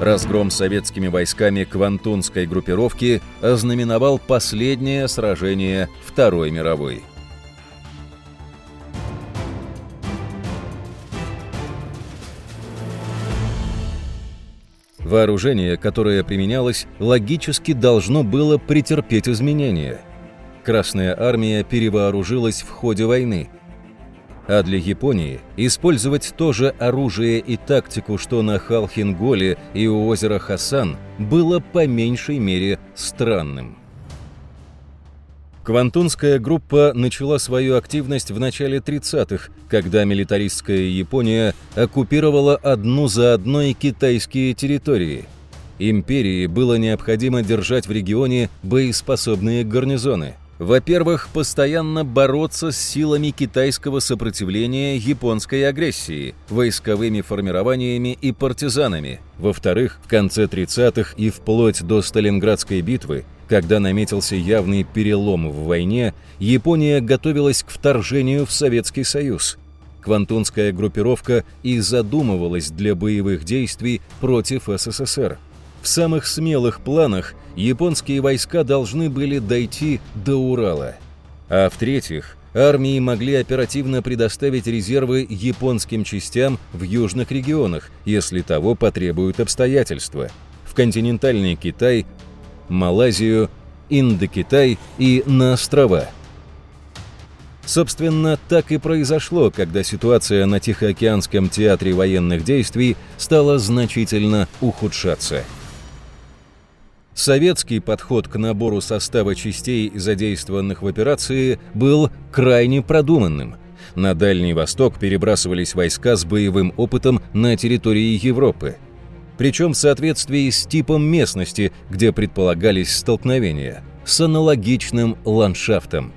Разгром советскими войсками Квантунской группировки ознаменовал последнее сражение Второй мировой. Вооружение, которое применялось, логически должно было претерпеть изменения. Красная армия перевооружилась в ходе войны. А для Японии использовать то же оружие и тактику, что на Халхин-Голе и у озера Хасан, было по меньшей мере странным. Квантунская группа начала свою активность в начале 30-х, когда милитаристская Япония оккупировала одну за одной китайские территории. Империи было необходимо держать в регионе боеспособные гарнизоны. Во-первых, постоянно бороться с силами китайского сопротивления японской агрессии, войсковыми формированиями и партизанами. Во-вторых, в конце 30-х и вплоть до Сталинградской битвы, когда наметился явный перелом в войне, Япония готовилась к вторжению в Советский Союз. Квантунская группировка и задумывалась для боевых действий против СССР. В самых смелых планах японские войска должны были дойти до Урала. А в-третьих, армии могли оперативно предоставить резервы японским частям в южных регионах, если того потребуют обстоятельства. В континентальный Китай, Малайзию, Индокитай и на острова. Собственно, так и произошло, когда ситуация на Тихоокеанском театре военных действий стала значительно ухудшаться. Советский подход к набору состава частей, задействованных в операции, был крайне продуманным. На Дальний Восток перебрасывались войска с боевым опытом на территории Европы. Причем в соответствии с типом местности, где предполагались столкновения, с аналогичным ландшафтом.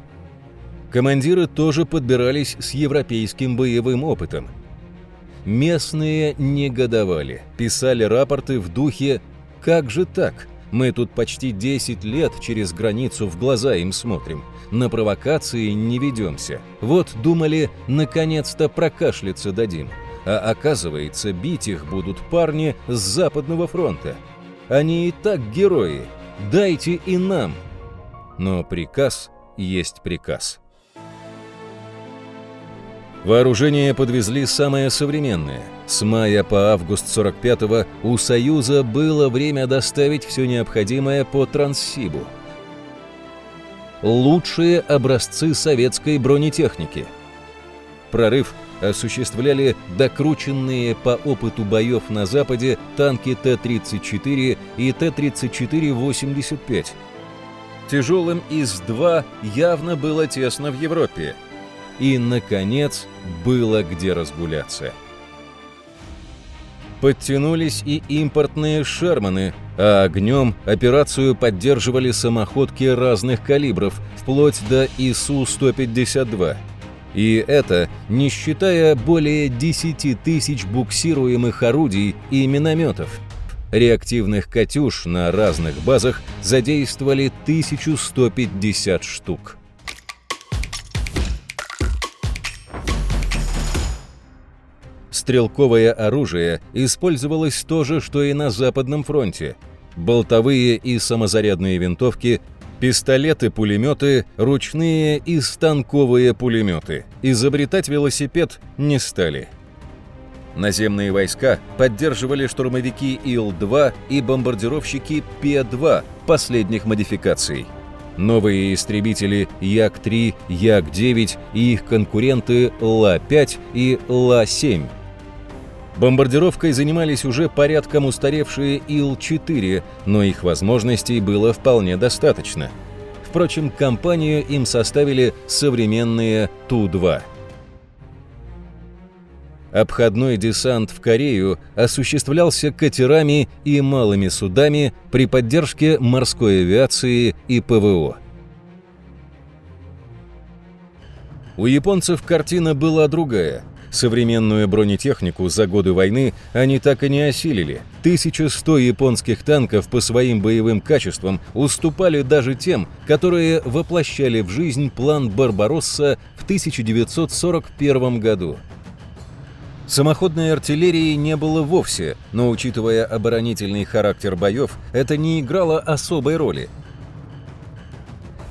Командиры тоже подбирались с европейским боевым опытом. Местные негодовали, писали рапорты в духе «Как же так? Мы тут почти 10 лет через границу в глаза им смотрим, на провокации не ведемся. Вот думали, наконец-то прокашляться дадим. А оказывается, бить их будут парни с Западного фронта. Они и так герои, дайте и нам». Но приказ есть приказ. Вооружение подвезли самое современное. С мая по август 45-го у Союза было время доставить все необходимое по Транссибу. Лучшие образцы советской бронетехники. Прорыв осуществляли докрученные по опыту боев на Западе танки Т-34 и Т-34-85. Тяжелым ИС-2 явно было тесно в Европе. И, наконец, было где разгуляться. Подтянулись и импортные «Шерманы», а огнем операцию поддерживали самоходки разных калибров, вплоть до ИСУ-152. И это не считая более 10 тысяч буксируемых орудий и минометов. Реактивных «Катюш» на разных базах задействовали 1150 штук. Стрелковое оружие использовалось то же, что и на Западном фронте. Болтовые и самозарядные винтовки, пистолеты-пулеметы, ручные и станковые пулеметы. Изобретать велосипед не стали. Наземные войска поддерживали штурмовики Ил-2 и бомбардировщики П-2 последних модификаций. Новые истребители Як-3, Як-9 и их конкуренты Ла-5 и Ла-7. Бомбардировкой занимались уже порядком устаревшие Ил-4, но их возможностей было вполне достаточно. Впрочем, компанию им составили современные Ту-2. Обходной десант в Корею осуществлялся катерами и малыми судами при поддержке морской авиации и ПВО. У японцев картина была другая. Современную бронетехнику за годы войны они так и не осилили. 1100 японских танков по своим боевым качествам уступали даже тем, которые воплощали в жизнь план «Барбаросса» в 1941 году. Самоходной артиллерии не было вовсе, но, учитывая оборонительный характер боев, это не играло особой роли.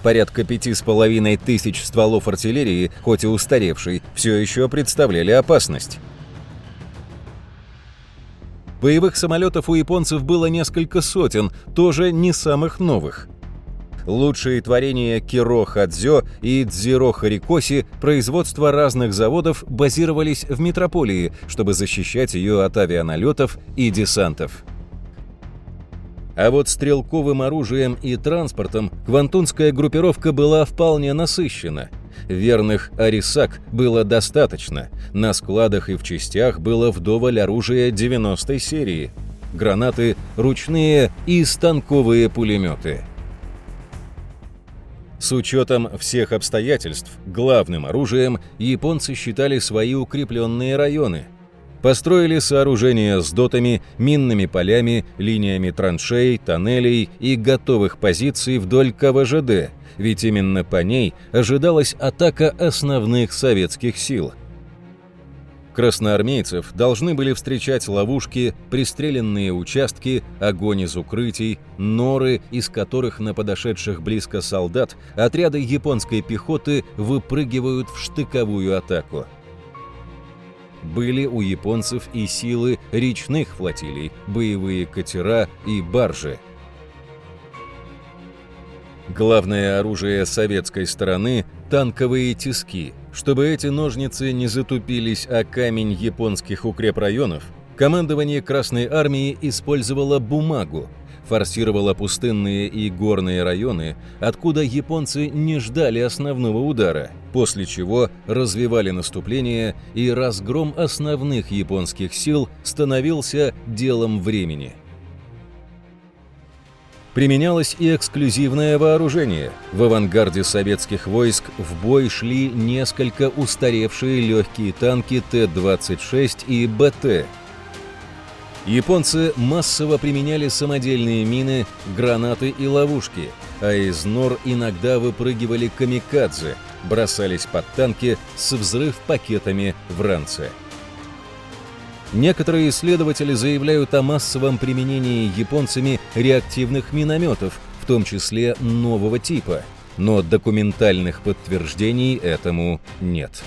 Порядка 5500 стволов артиллерии, хоть и устаревшей, все еще представляли опасность. Боевых самолетов у японцев было несколько сотен, тоже не самых новых. Лучшие творения Киро Хадзё и Дзиро Хорикоси производства разных заводов базировались в метрополии, чтобы защищать ее от авианалетов и десантов. А вот стрелковым оружием и транспортом квантунская группировка была вполне насыщена. Верных «Арисак» было достаточно, на складах и в частях было вдоволь оружия 90-й серии, гранаты, ручные и станковые пулеметы. С учетом всех обстоятельств, главным оружием японцы считали свои укрепленные районы. Построили сооружения с дотами, минными полями, линиями траншей, тоннелей и готовых позиций вдоль КВЖД, ведь именно по ней ожидалась атака основных советских сил. Красноармейцев должны были встречать ловушки, пристреленные участки, огонь из укрытий, норы, из которых на подошедших близко солдат отряды японской пехоты выпрыгивают в штыковую атаку. Были у японцев и силы речных флотилий, боевые катера и баржи. Главное оружие советской стороны – танковые тиски. Чтобы эти ножницы не затупились о камень японских укрепрайонов, командование Красной Армии использовало бумагу, форсировало пустынные и горные районы, откуда японцы не ждали основного удара, после чего развивали наступление, и разгром основных японских сил становился делом времени. Применялось и эксклюзивное вооружение. В авангарде советских войск в бой шли несколько устаревшие легкие танки Т-26 и БТ. Японцы массово применяли самодельные мины, гранаты и ловушки, а из нор иногда выпрыгивали камикадзе, бросались под танки с взрыв-пакетами в ранце. Некоторые исследователи заявляют о массовом применении японцами реактивных минометов, в том числе нового типа, но документальных подтверждений этому нет.